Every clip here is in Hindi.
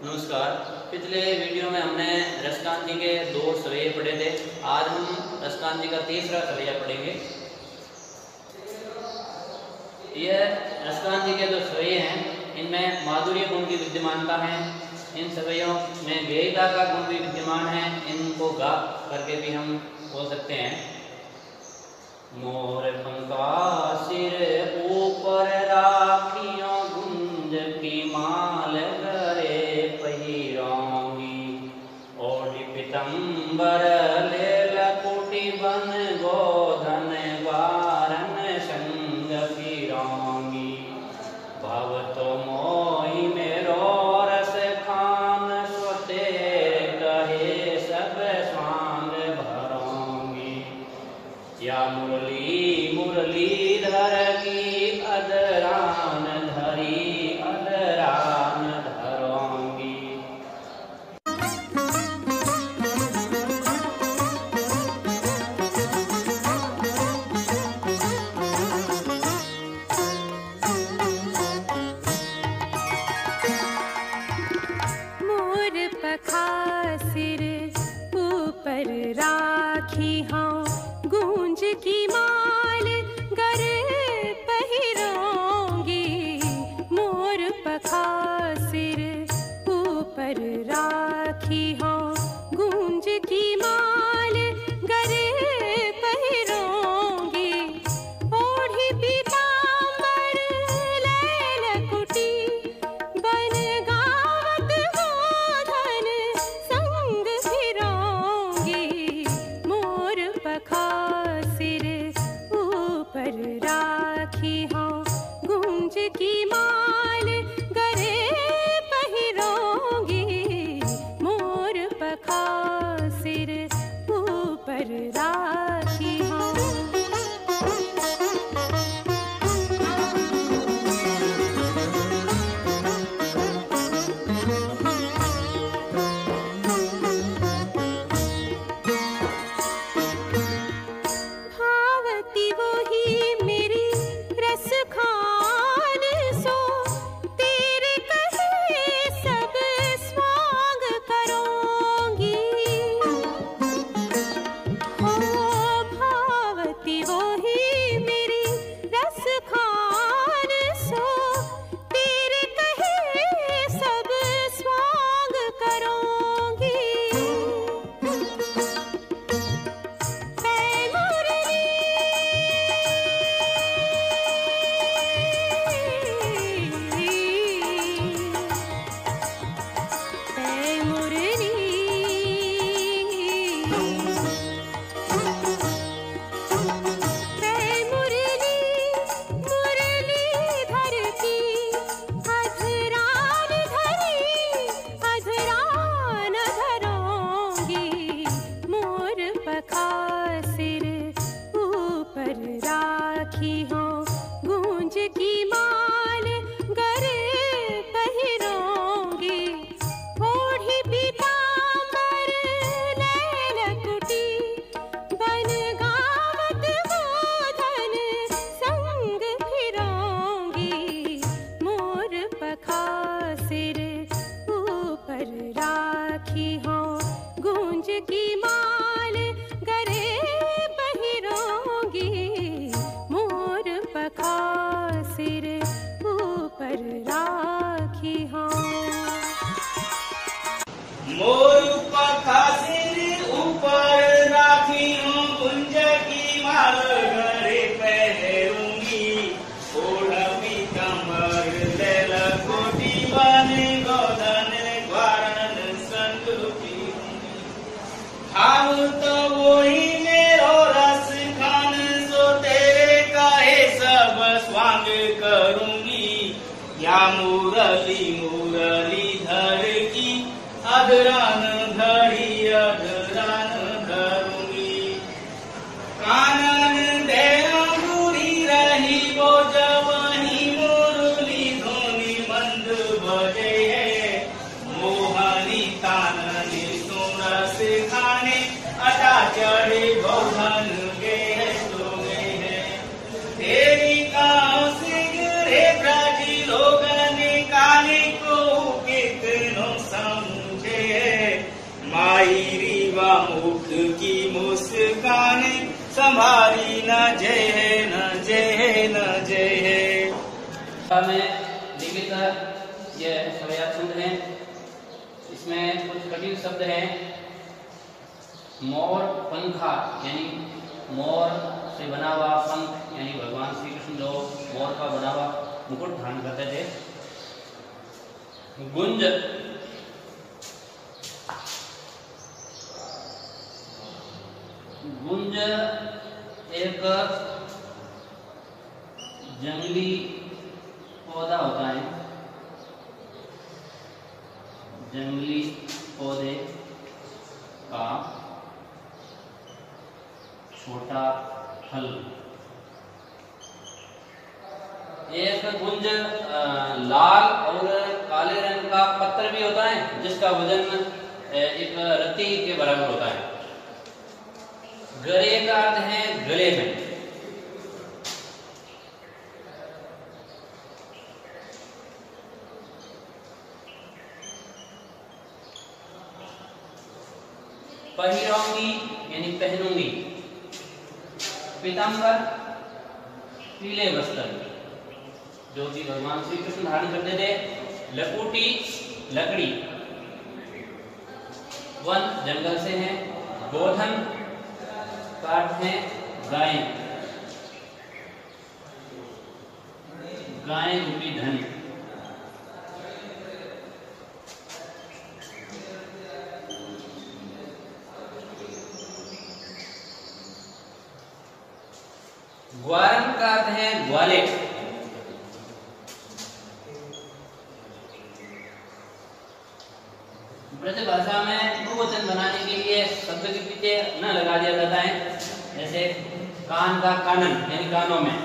नमस्कार। पिछले वीडियो में हमने रसकांति के 2 सवैये पढ़े थे। आज हम रसकांति का तीसरा सवैया पढ़ेंगे। यह रसकांति के 2 सवैये हैं, इनमें माधुर्य गुण की विद्यमानता है। इन सवैयों में गेयता का गुण भी विद्यमान है। इनको गा करके भी हम बोल सकते हैं। मोर पंखा सिर ऊपर राखियों गुंज की माल गरे पहिरोंगी, ओढ़ी पीतंबर ले लकुटी बन गोधन वारन संग फिरोंगी। भव तो मोहि मेरो रस खान स्वते कहे सब स्वांग भरोंगी। या मुरलीधर की अदरान धरी अदरान धरोंगी। मोर पखा सिर ऊपर राखी हाँ, गूंज की माल गरे पहिरोंगी। मोर पखा सिर ऊपर राखी हाँ, गूंज की माल गरे पहिरोंगी। ओढ़ी पीतांबर लैल कुटी बन गावत गोधन संग फिरोंगी। मोर पखा सिर ऊपर राखी हाँ, गूंज की माल गरे पहिरोंगी। मोर पखा सिर ऊपर राखी हाँ। भावती वही मेरी रस खान सो, तेरे कहे सब स्वांग करोंगी। हो भावती वही मेरी रस खान सो, तेरे कहे सब स्वांग करोंगी। सिर ऊपर राखी हाँ, गूंज की माल गरे पहिरोंगी। ओढ़ी पीतांबर लैल कुटी बन गावत गोधन संग फिरोंगी। मोर पखा सिर ऊपर राखी हाँ, गूंज की माल गरे पहिरोंगी। मोर पखा सिर ऊपर राखी हाँ। मोर पखा सिर ऊपर राखी हूँ, गुंज की माल गरे पहरूंगी। ओढ़ी कमर ले लकोटी बन गोधन वारन संग फिरूंगी। भाव तो वही मेरो रस खान सो, तेरे कहे सब स्वांग करूंगी। या मुरलीधर की अदरान धरी अदरान धरूंगी। कानन दे अंगूरी रही वो जवानी, मुरली धुनी मंद बजे है। मोहनी ताननी सुरस खाने, अटा चढ़े गोधन गे तो गे है। तेरी काँव सिगरे ब्रज लोगन काली को कितनो सा की मुस्कान संभारी न जय है न जय है न जय है। में लिखित ये सवैया छंद है। इसमें कुछ कठिन शब्द हैं। मोर पंखा यानी मोर से बना हुआ पंख यानी भगवान श्री कृष्ण जो मोर का बना हुआ मुकुट धारण करते थे। गुंज गुंज एक जंगली पौधा होता है। जंगली पौधे का छोटा फल। एक गुंज लाल और काले रंग का पत्थर भी होता है जिसका वजन एक रत्ती के बराबर होता है। गले का अर्थ है गले में। पहिरोंगी यानी पहनूंगी। पीतांबर पीले वस्त्र जो कि भगवान श्री कृष्ण धारण करते थे। लकुटी लकड़ी वन जंगल से है। गोधन काट है गाय। गाय रूपी धन। ग्वारन का अर्थ है ग्वाले। ब्रज भाषा में बहुवचन बनाने के लिए शब्द के पीछे न लगा दिया जाता है। जैसे कान का कानन यानी कानों में।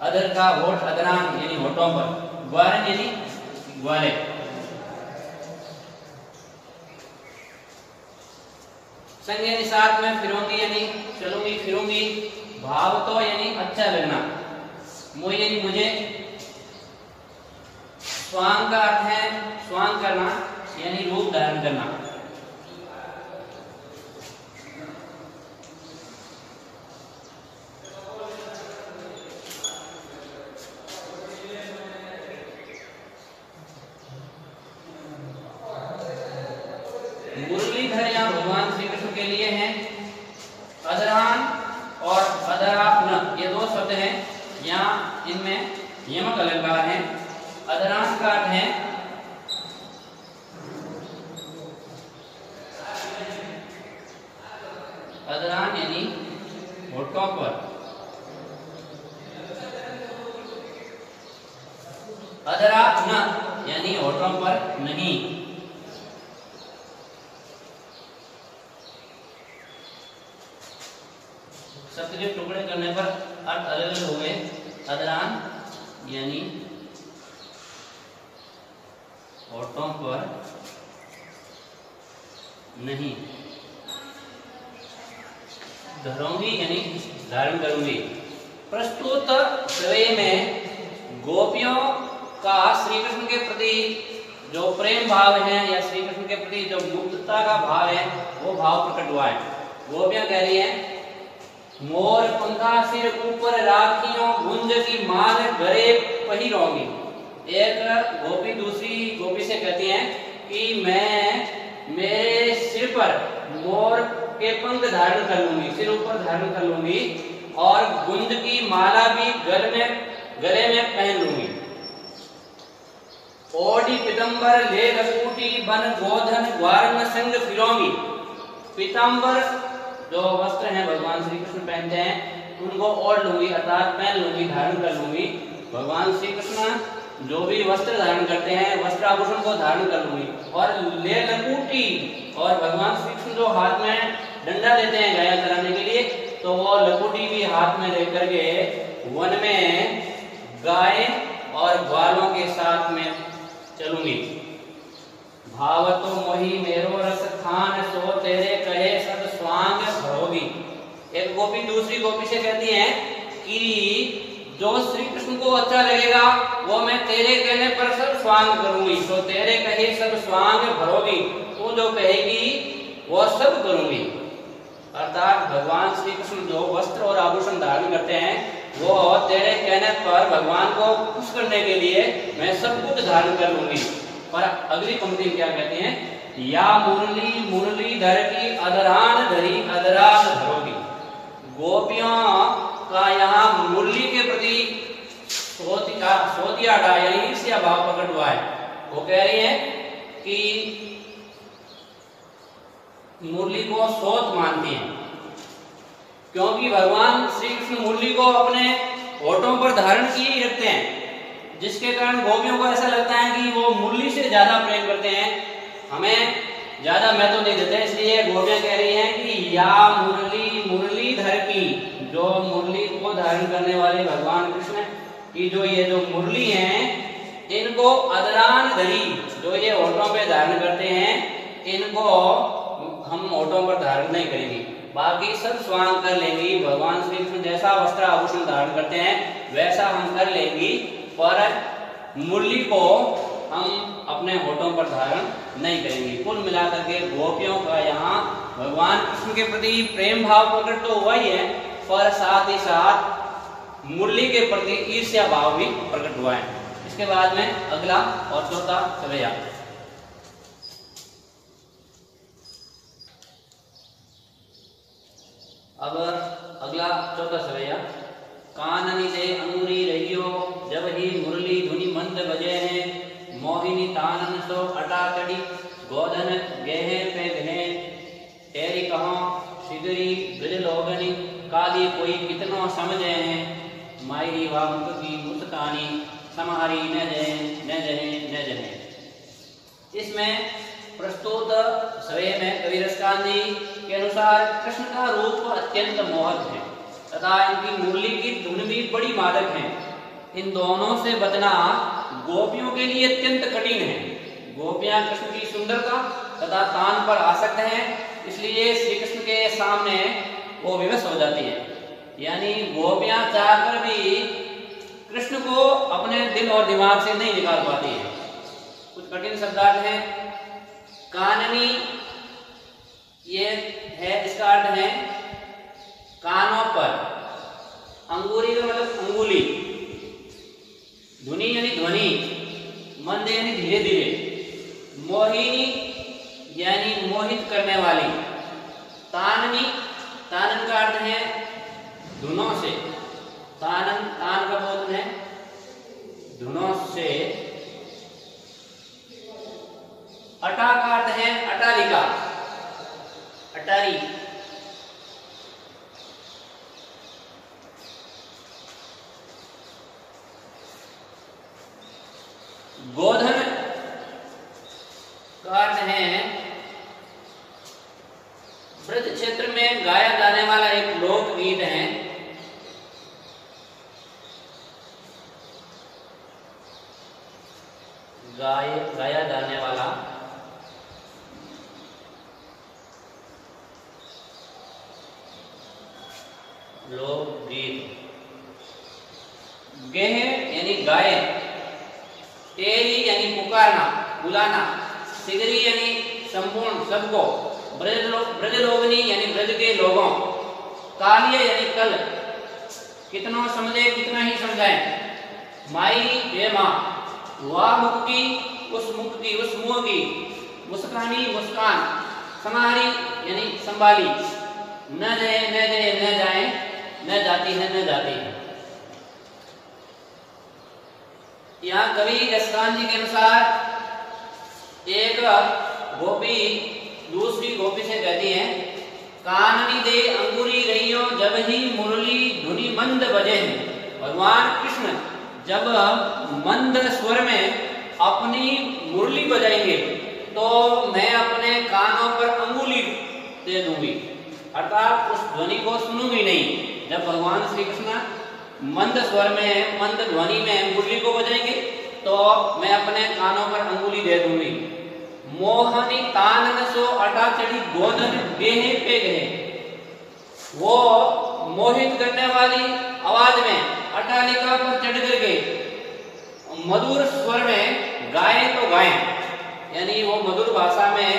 अधर का होठ अधरान यानी होठों पर। ग्वारन यानी ग्वाले। संग यानी साथ में। फिरूंगी यानी चलूंगी फिरूंगी। भाव तो यानी अच्छा लगना। मोह यानी मुझे। स्वांग का अर्थ है स्वांग करना यानी रूप धारण करना। मुरलीधर यहाँ भगवान श्री कृष्ण के लिए है। अधरान और अधरापन ये दो शब्द हैं। यहाँ इनमें यमक अलंकार है। अधरान का अर्थ है अधरान यानी होठों पर। अधरापन यानी होठों पर नहीं। शब्द के टुकड़े करने पर अर्थ अलग अलग हो गए। अधरान यानी होठों पर नहीं। धरूंगी यानी धारण करूंगी। प्रस्तुत सवैये में गोपियों का श्री कृष्ण के प्रति जो प्रेम भाव है या श्री कृष्ण के प्रति जो मुक्तता का भाव है वो भाव प्रकट हुआ है। गोपियां कह रही हैं मोर पंखा सिर ऊपर राखियों गुंज की माल गरे पहिरोंगी। एक गोपी दूसरी गोपी से कहती हैं कि मैं मेरे सिर पर मोर के पंख धारण कर लूंगी। सिर ऊपर धारण कर लूंगी और गुंज की माला भी गले में पहन लूंगी। ओढ़ी पीतांबर ले लकूटी बन गोधन ग्वारन संग फिरोंगी। पीतांबर जो वस्त्र हैं भगवान श्री कृष्ण पहनते हैं उनको ओढ़ लूंगी अर्थात पहन लूंगी धारण कर लूंगी। भगवान श्री कृष्ण जो भी वस्त्र धारण करते हैं वस्त्र आभूषण को धारण कर लूंगी। और ले लकूटी और भगवान श्री कृष्ण जो हाथ में डंडा लेते हैं गाया चराने के लिए तो वो लकूटी भी हाथ में लेकर के वन में गाय और ग्वालों के साथ में चलूंगी। भाव तो मोही मेरो रस खान सो तेरे कहे सब स्वांग भरोगी। एक गोपी दूसरी गोपी से कहती है कि जो श्री कृष्ण को अच्छा लगेगा वो मैं तेरे कहने पर सब स्वांग करूंगी। तो तेरे कहे सब स्वांग भरोगी। तू जो कहेगी वो सब करूंगी। अर्थात भगवान श्री कृष्ण जो वस्त्र और आभूषण धारण करते हैं वो तेरे कहने पर भगवान को खुश करने के लिए मैं सब कुछ धारण कर लूंगी। पर अगली पंक्ति क्या कहते हैं, या मुरली मुरलीधर की अधरान धरी अधरान धरोगी। गोपियों का यहाँ मुरली के प्रति सोतिया यानी ईर्ष्या भाव प्रकट हुआ है। वो कह रही है कि मुरली को सोत मानती हैं, क्योंकि भगवान श्री कृष्ण मुरली को अपने होठों पर धारण किए ही रखते हैं, जिसके कारण गोपियों को ऐसा लगता है कि वो मुरली से ज्यादा प्रेम करते हैं, हमें ज्यादा महत्व नहीं देते। इसलिए गोपियां कह रही हैं कि या मुरली मुरलीधर की, जो मुरली को धारण करने वाले भगवान कृष्ण की जो ये जो मुरली हैं, इनको अदरान धरी, जो ये होठों पे धारण करते हैं, इनको हम होठों पर धारण नहीं करेंगे, बाकी सब स्वांग कर लेंगी। भगवान श्री कृष्ण जैसा वस्त्र आभूषण धारण करते हैं वैसा हम कर लेंगी, पर मुरली को हम अपने होठों पर धारण नहीं करेंगे। कुल मिलाकर के गोपियों का यहाँ भगवान कृष्ण के प्रति प्रेम भाव प्रकट तो हुआ ही है, पर साथ ही साथ मुरली के प्रति ईर्ष्या भाव भी प्रकट हुआ है। इसके बाद में अगला और चौथा सवैया। अब अगला चौथा सवैया। काननी से अंगूरी रहियो जब ही मुरली धुनि मंद बजे हैं, मोहिनी तानन सो अटा चढ़ी गोधन गेहे पे गहे, तेरी कहो शिगरी ब्रज लोगनी काली कोई कितनो समझे हैं, मायरी वामुख की मुस्कानी समारी न जहे न जहे न जहे। इसमें प्रस्तुत सवैये में कवि रसकांत जी के अनुसार कृष्ण का रूप अत्यंत मोहक है तथा इनकी मुरली की धुन भी बड़ी मादक है। इन दोनों से बचना गोपियों के लिए अत्यंत कठिन है। गोपियां कृष्ण की सुंदरता तथा तान पर आसक्त हैं, इसलिए श्री कृष्ण के सामने वो विवश हो जाती है। यानी गोपियां चाहकर भी कृष्ण को अपने दिल और दिमाग से नहीं निकाल पाती है। कुछ कठिन शब्दार्थ हैं। काननी ये है, इसका अर्थ है कानों पर, अंगूरी का मतलब अंगुली, धुनी यानी ध्वनि, मंद यानी धीरे धीरे, मोहिनी यानी मोहित करने वाली, ताननी, तानन का अर्थ है धुनों से, तानन तान का बोध है धुनों से, अटा का अर्थ है अटारिका, अटारी, गोधन का अर्थ है ब्रज क्षेत्र में गाया जाने वाला एक लोक गीत है। गाया जाने वाला लोकगीत। गेह यानी गाय, तेरी यानी पुकारना बुलाना, सिगरी यानी संपूर्ण सबको, ब्रज लोगनी यानी ब्रज के लोगों, कालिय यानी कल, कितना समझे कितना ही समझाएं, माई हे माँ, वाह मुख की उस मुख की उस मुंह की, मुस्कानी मुस्कान, समारी यानी संभाली, न जाए न जाए न जाए न जाती है न जाती है। यहाँ कवि रसकांत जी के अनुसार एक गोपी दूसरी गोपी से कहती है, काननी दे अंगूरी रहियो जब ही मुरली धुनि मंद बजे हैं। भगवान कृष्ण जब मंद स्वर में अपनी मुरली बजाएंगे तो मैं अपने कानों पर अंगुली दे दूंगी, अर्थात उस ध्वनि को सुनूंगी नहीं। जब भगवान श्री कृष्ण मंद स्वर में मंद ध्वनि में मुरली को बजाएंगे तो मैं अपने कानों पर अंगुली दे दूंगी। मोहनी तानन सो अटा चढ़ी गोधन गेहे पे गहे, वो मोहित करने वाली आवाज में अटालिका पर चढ़ करके मधुर स्वर में गाए तो गाएं, यानी वो मधुर भाषा में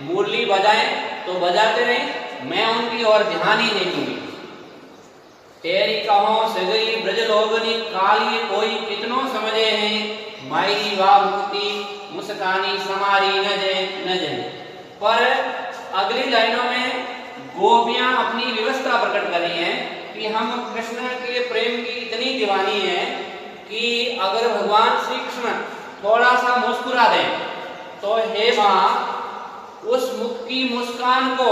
मुरली बजाएं तो बजाते रहें मैं उनकी ओर ध्यान ही नहीं दूंगी। तेरी कहो सगई ब्रज लोगनी काली कोई कितनो समझे हैं, माई वाह मुक्ति मुस्कानी समारी न जय। पर अगली लाइनों में गोपियां अपनी व्यवस्था प्रकट कर रही हैं कि हम कृष्ण के प्रेम की इतनी दीवानी है कि अगर भगवान श्री कृष्ण थोड़ा सा मुस्कुरा दें तो हे मां, उस मुख की मुस्कान को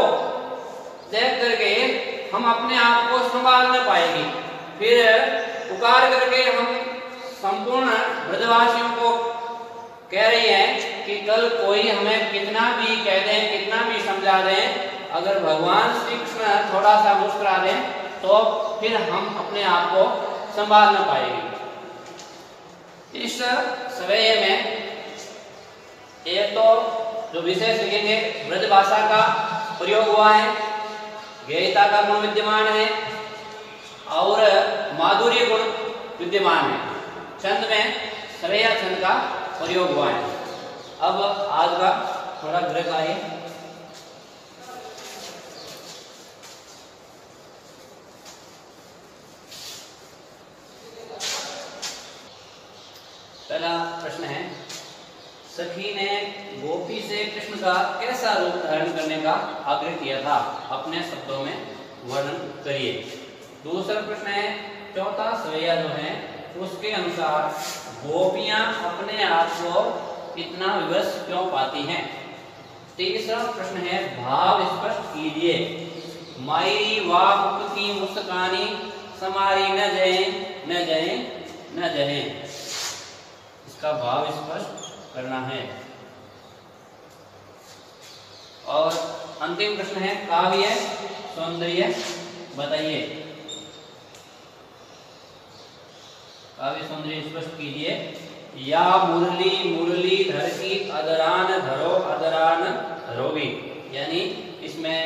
देख करके हम अपने आप को संभाल न पाएंगे। फिर पुकार करके हम संपूर्ण ब्रजवासियों को कह रही है कि कल कोई हमें कितना भी कह दे, कितना भी समझा दे, अगर भगवान श्री कृष्ण थोड़ा सा मुस्कुरा दें तो फिर हम अपने आप को संभाल न पाएंगे। इस सवैये में एक तो जो विशेष लिखेंगे ब्रज भाषा का प्रयोग हुआ है, गेयता का गुण विद्यमान है और माधुर्य गुण विद्यमान है। छंद में सवैया छंद का प्रयोग हुआ है। अब आज का थोड़ा ग्रह आइए। पहला प्रश्न है, सखी ने गोपी से कृष्ण का कैसा रूप धारण करने का आग्रह किया था, अपने शब्दों में वर्णन करिए। दूसरा प्रश्न है, चौथा सवैया जो है उसके अनुसार गोपियां अपने आप को इतना विवश क्यों पाती हैं। तीसरा प्रश्न है, भाव स्पष्ट कीजिए। माई वाह की मुस्कानी समारी न जय न जय न जय, इसका भाव स्पष्ट करना है। और अंतिम प्रश्न है, काव्य सौंदर्य बताइए। काव्य सौंदर्य स्पष्ट कीजिए। या मुरली मुरली धर की अदरान धरो अदरान धरोगी, यानी इसमें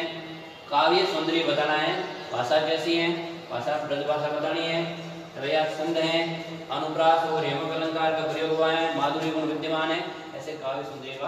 काव्य सौंदर्य बताना है। भाषा कैसी है, भाषा ब्रज भाषा बतानी है। सवैया छंद है, अनुप्रास और हेमक अलंकार का प्रयोग हुआ है, माधुर्य गुण विद्यमान है। ऐसे काव्य सौंदर्य का